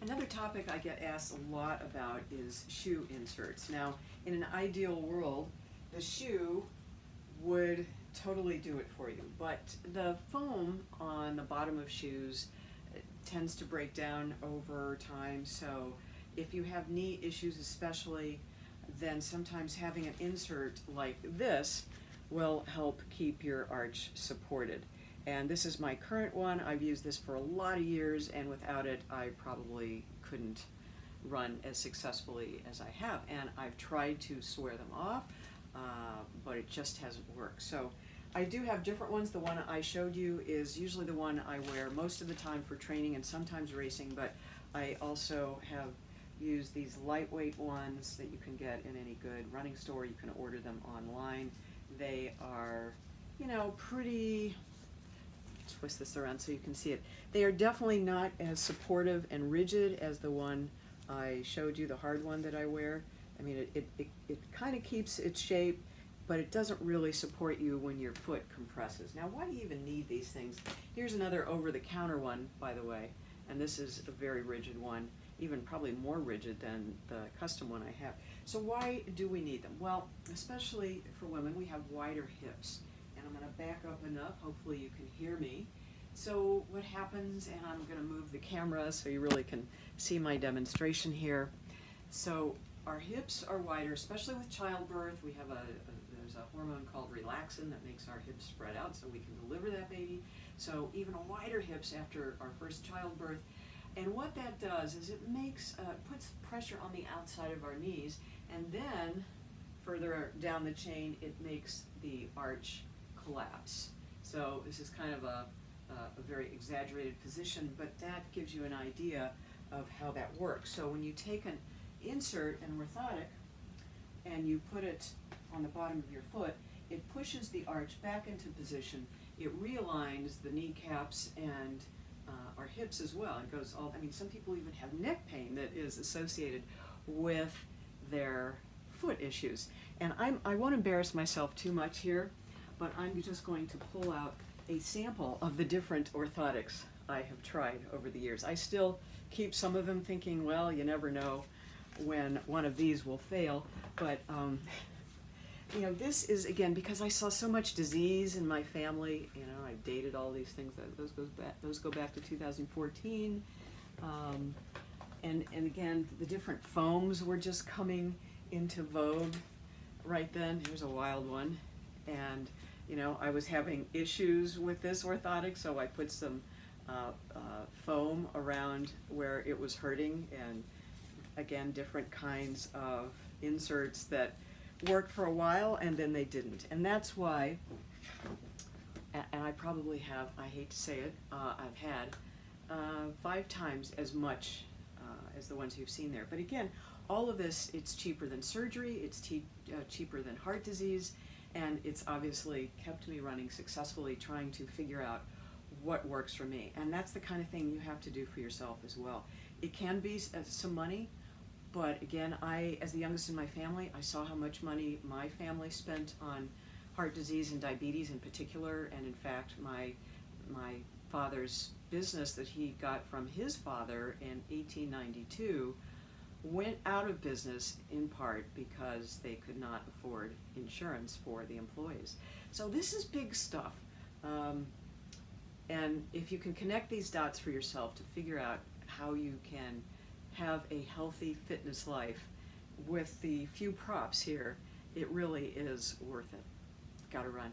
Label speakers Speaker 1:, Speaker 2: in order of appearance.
Speaker 1: Another topic I get asked a lot about is shoe inserts. Now, in an ideal world, the shoe would totally do it for you, but the foam on the bottom of shoes tends to break down over time, so if you have knee issues especially, then sometimes having an insert like this will help keep your arch supported. And this is my current one. I've used this for a lot of years, and without it I probably couldn't run as successfully as I have. And I've tried to swear them off, but it just hasn't worked. So I do have different ones. The one I showed you is usually the one I wear most of the time for training and sometimes racing, but I also have used these lightweight ones that you can get in any good running store. You can order them online. They are, you know, pretty, twist this around so you can see it. They are definitely not as supportive and rigid as the one I showed you, the hard one that I wear. I mean, it kind of keeps its shape, but it doesn't really support you when your foot compresses. Now, why do you even need these things? Here's another over-the-counter one, by the way, and this is a very rigid one, even probably more rigid than the custom one I have. So why do we need them? Well, especially for women, we have wider hips. And I'm going to back up enough, hopefully you can hear me. So what happens, and I'm going to move the camera so you really can see my demonstration here. So our hips are wider, especially with childbirth. We have there's a hormone called relaxin that makes our hips spread out so we can deliver that baby. So even wider hips after our first childbirth. And what that does is it makes, puts pressure on the outside of our knees, and then further down the chain it makes the arch collapse. So this is kind of a very exaggerated position, but that gives you an idea of how that works. So when you take an insert, an orthotic, and you put it on the bottom of your foot, it pushes the arch back into position. It realigns the kneecaps and our hips as well. It goes all, I mean, some people even have neck pain that is associated with their foot issues. And I won't embarrass myself too much here, but I'm just going to pull out a sample of the different orthotics I have tried over the years. I still keep some of them thinking, well, you never know when one of these will fail, but you know, this is, again, because I saw so much disease in my family. You know, I dated all these things. Those go back to 2014. And again, the different foams were just coming into vogue right then. Here's a wild one. And, you know, I was having issues with this orthotic, so I put some foam around where it was hurting, and again, different kinds of inserts that worked for a while and then they didn't. And that's why, and I probably have, I hate to say it, I've had 5 times as much as the ones you've seen there. But again, all of this, it's cheaper than surgery, it's cheaper than heart disease, and it's obviously kept me running successfully, trying to figure out what works for me. And that's the kind of thing you have to do for yourself as well. It can be some money, but again, as the youngest in my family, I saw how much money my family spent on heart disease and diabetes in particular. And in fact, my father's business that he got from his father in 1892 went out of business in part because they could not afford insurance for the employees. So this is big stuff. And if you can connect these dots for yourself to figure out how you can have a healthy fitness life with the few props here, it really is worth it. Gotta run.